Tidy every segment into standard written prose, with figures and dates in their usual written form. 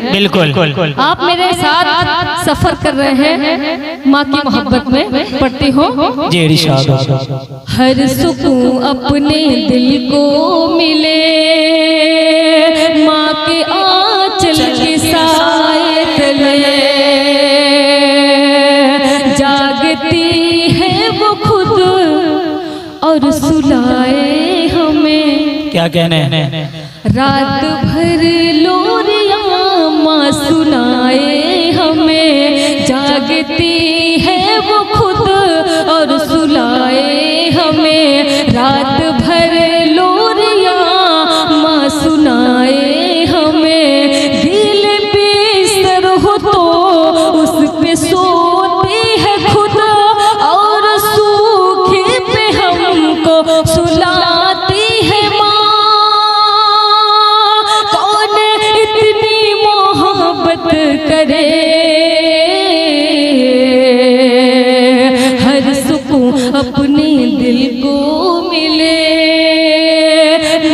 बिल्कुल आप मेरे साथ सफर कर रहे हैं माँ की मोहब्बत में, पढ़ती हो। जी इरशाद। हर सुकून अपने दिल को मिले, माँ के आंचल के साए तले, जागती है वो खुद और सुलाए हमें। क्या कहने हैं? रात भर लोरियां माँ सुनाए हमें, जागती है वो खुद और सुलाए हमें। रात भर लोरियां माँ सुनाए हमें, दिल बिस्तर हो तो उस पे सोती है खुद और सूखे पे हमको सुलाती है माँ। कौन इतनी मोहब्बत करे, हर सुकून अपने दिल को मिले,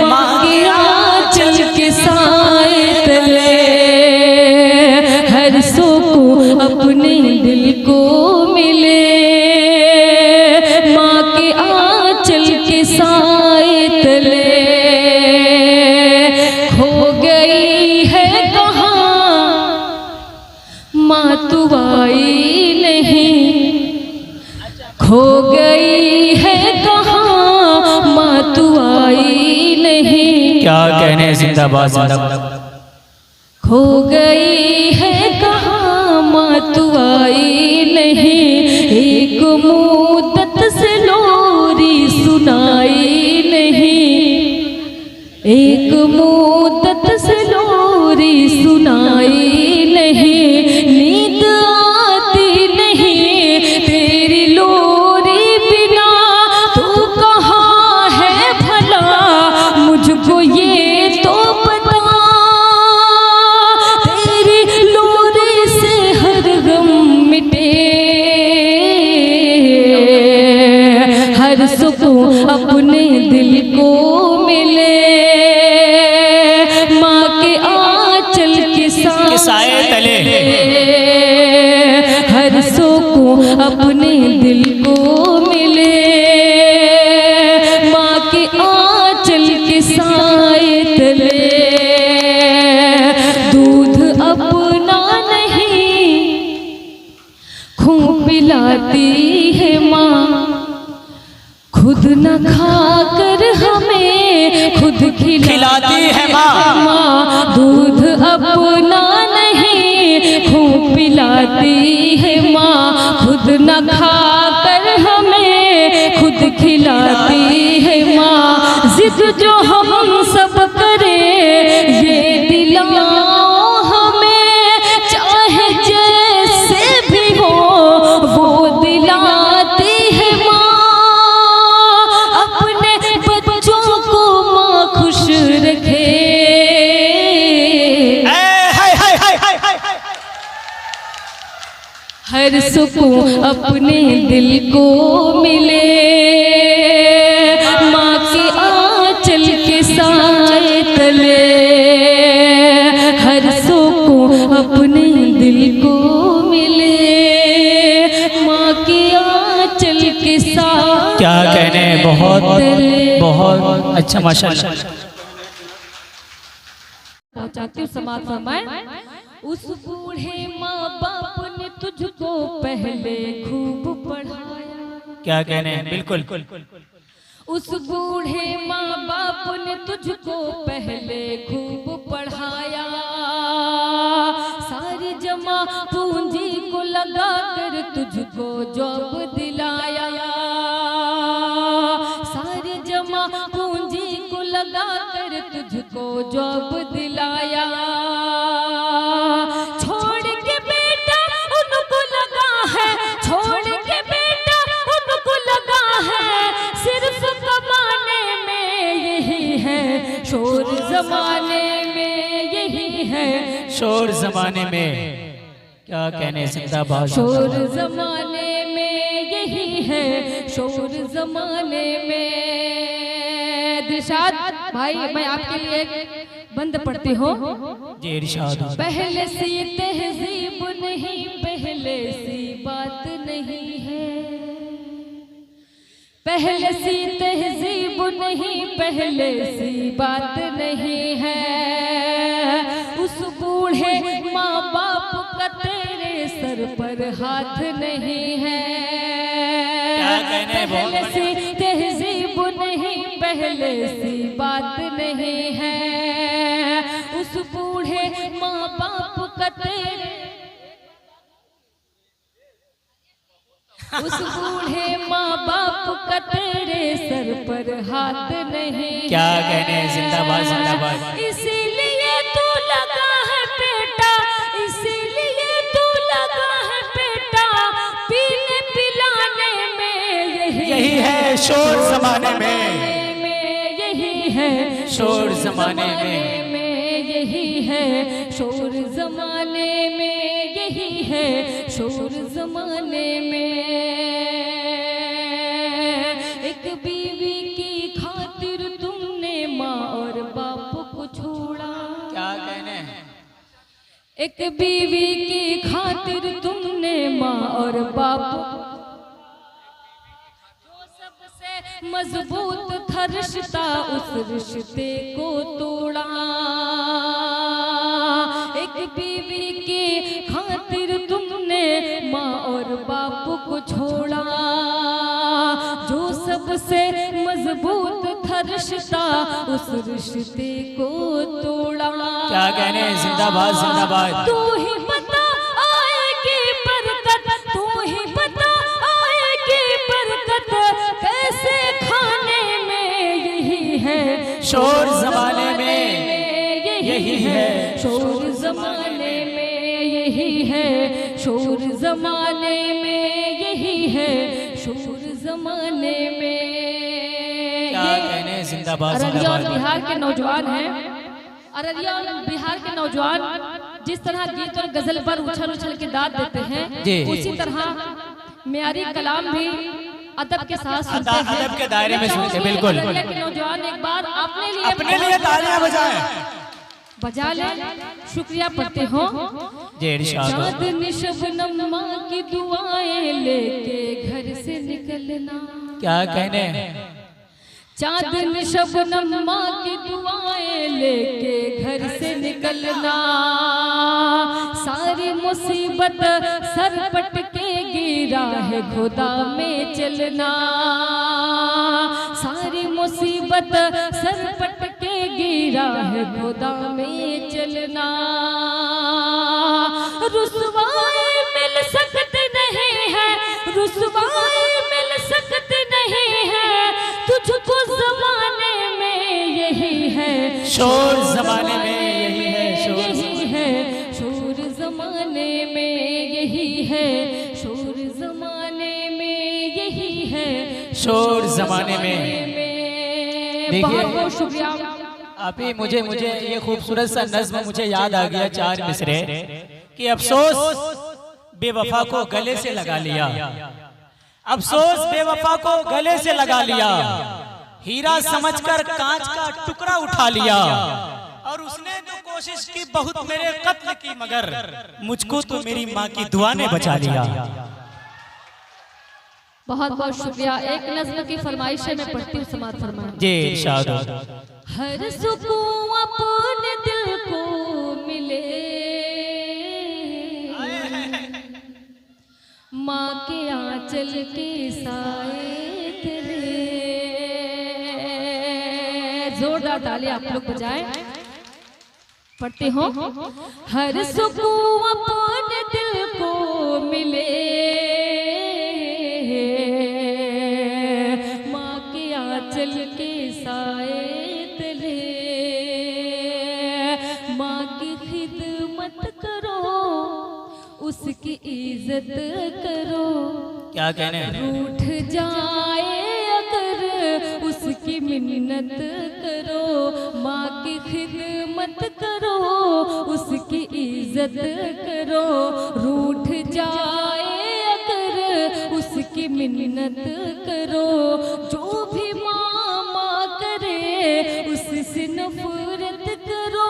माँ के आंचल के साए तले। हर सुकून अपने दिल को मिले, माँ के आंचल के साए तले। खो गई है कहाँ माँ तू आई नहीं, खो गई है कहाँ माँ तू आई नहीं। क्या कहने? जिंदाबाद जिंदाबाद। खो गई है कहाँ माँ तू आई नहीं, एक मुद्दत से लोरी सुनाई नहीं, एक मुद्दत से लोरी सुनाई नहीं। नींद आती नहीं तेरी लोरी बिना, तू कहाँ है भला मुझको ये तो पता। तेरी लोरी से हर गम मिटे, हर सुकून अपने दिल को मिले, माँ के आंचल के साए तले। हर सुकून अपने दिल को मिले, माँ के आंचल के साए तले। दूध अपना नहीं खून पिलाती है माँ, खुद न खाकर हमें खुद खिलाती है माँ। दूध अपना नहीं खून पिलाती है माँ, खुद न खाकर हमें खुद खिलाती है माँ। जिद जो हम सब करें ये दिलाओ हमें, चाहे जैसे भी हो वो दिलाती है माँ। अपने बच्चों को माँ खुश रखे, हर सुकून अपने दिल को मिले, माँ के आंचल के साए तले। हर सुकून अपने दिल को मिले, माँ के आंचल के साए। क्या कहने? बहुत बहुत अच्छा माशाल्लाह। पहुंचाती हूँ समाज फरमाए। उस बूढ़े माँ बाप ने तुझको पहले खूब पढ़ाया। क्या कहने हैं? बिल्कुल। उस बूढ़े माँ बाप ने तुझको पहले खूब पढ़ाया, सारी जमा पूंजी को लगा कर तुझको जॉब दिलाया, सारी जमा पूंजी को लगा कर तुझको जॉब दिलाया। छोड़ के बेटा उनको लगा है, छोड़ के बेटा उनको लगा है, सिर्फ कमाने में यही है, शोर जमाने में यही है, शोर जमाने में। क्या कहने? जिंदाबाद। शोर जमाने में यही है, शोर जमाने में। दिलशाद भाई, मैं आपके लिए एक बंद पढ़ती हो। जी इरशाद। पहले सी तहजीब नहीं, पहले सी बात नहीं है, पहले सी तहजीब नहीं, पहले सी बात नहीं है। उस बूढ़े माँ बाप का तेरे सर पर हाथ नहीं है। पहले सी तहजीब नहीं, पहले सी बात नहीं है। उस बूढ़े माँ बाप का तेरे, उस बूढ़े माँ बाप का तेरे सर पर हाथ नहीं। क्या कहने, जिंदाबाद जिंदाबाद। इसीलिए तू लगा है बेटा, इसीलिए तू लगा है बेटा, पीने पिलाने में यही है शोर जमाने में, यही है शोर जमाने में, यही है शोर जमाने में, यही है शोर जमाने में। एक बीवी की खातिर तुमने माँ और बाप को छोड़ा। क्या कहने, एक बीवी की खातिर तुमने माँ और बाप, मजबूत था रिश्ता उस रिश्ते को तोड़ा। एक बीवी की खातिर तुमने माँ और बाप को छोड़ा, जो सबसे मजबूत था रिश्ता उस रिश्ते को तोड़ा। क्या कहने, जिंदाबाद जिंदाबाद। तू ही बता आएगी बरकत, तू ही बता आएगी बरकत, कैसे खाने में यही है शोर जमाने में, यही है शोर जमाने में, यही है शोर जमाने में, यही है शोर जमाने में। क्या कहने, जिंदाबाद अररिया और जिंदाबाद। बिहार के नौजवान हैं, अररिया और बिहार के नौजवान जिस तरह गीत और गजल पर उछल उछल के दाद देते हैं, उसी तरह म्यारी कलाम भी अदब के साथ सुनते हैं, अदब के दायरे में सुनते हैं। बिल्कुल। अररिया के नौजवान एक बार अपने लिए तालियां बजाएं, बजा ले, शुक्रिया पढ़ते हो। जी इरशाद। चांदनी शबनम माँ की दुआएं लेके घर से निकलना। क्या कहने, चांदनी शबनम माँ की दुआएं लेके घर से निकलना। सारी मुसीबत सर पटकेगी राह खुदा में चलना। सारी मुसीबत सर पटकेगी राह खुदा में चलना। रुसवाई मिल सकती नहीं है, रुसवाई मिल सकती नहीं है, तुझको जमाने में यही है शोर जमाने में, यही है शोर, यही है शोर जमाने में, यही है शोर जमाने में, यही है शोर जमाने में। बहुत बहुत शुक्रिया। आप ही मुझे ये खूबसूरत सा नज्म मुझे याद आ गया, चार मिसरे कि अफसोस बेवफा को गले से लगा लिया, अफसोस बेवफा को गले से लगा लिया, हीरा समझकर कांच का टुकड़ा उठा लिया, और उसने तो कोशिश की बहुत मेरे कत्ल की, मगर मुझको तो मेरी माँ की दुआ ने बचा लिया। बहुत बहुत शुक्रिया। एक नज़्म की फरमाइश है, मैं पढ़ती हूँ, समाज फरमाएं। जी इरशाद। हर सुकून अपने दिल को मिले, माँ के आंचल के साए तेरे। जोरदार ताली आप लोग बजाएं, पढ़ते हो। हर सुकून अपने दिल को मिले, माँ के आंचल के साए तले। माँ की खिदमत करो, उसकी इज्जत करो। क्या कहने, रूठ जाए अगर उसकी मिन्नत करो। माँ की खिदमत करो, उसकी इज्जत करो। रूठ जाए अगर उसकी मिन्नत करो। जो भी माँ करे उससे नफरत करो।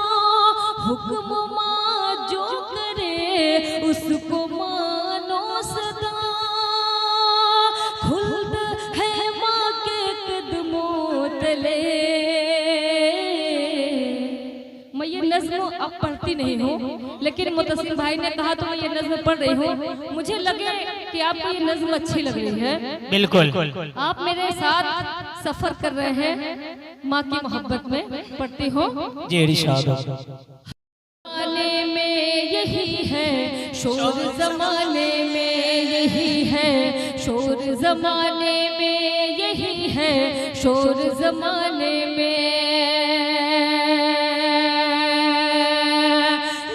पढ़ती नहीं हूँ, लेकिन मुतसिम भाई ने कहा तो मैं ये नज्म पढ़ रही हूँ। मुझे लगे कि आपको ये नज्म अच्छी लग रही है। बिल्कुल। आप मेरे साथ सफर कर रहे हैं माँ की मोहब्बत में। पढ़ती हूँ। जी इरशाद। जमाने में यही है शोर, जमाने में यही है शोर, जमाने में यही है शोर, जमाने में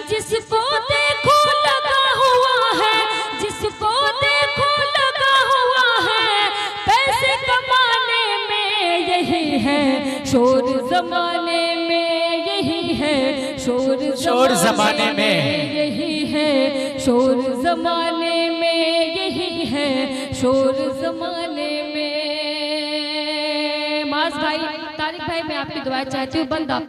जिसको देखो लगा हुआ है, जिसको देखो लगा हुआ है पैसे कमाने में यही है शोर, जमाने में यही है शोर, जमाने में यही है शोर, जमाने में यही है शोर, जमाने में। माज भाई, तारिक भाई, मैं आपकी दुआ चाहती हूँ। बंद आप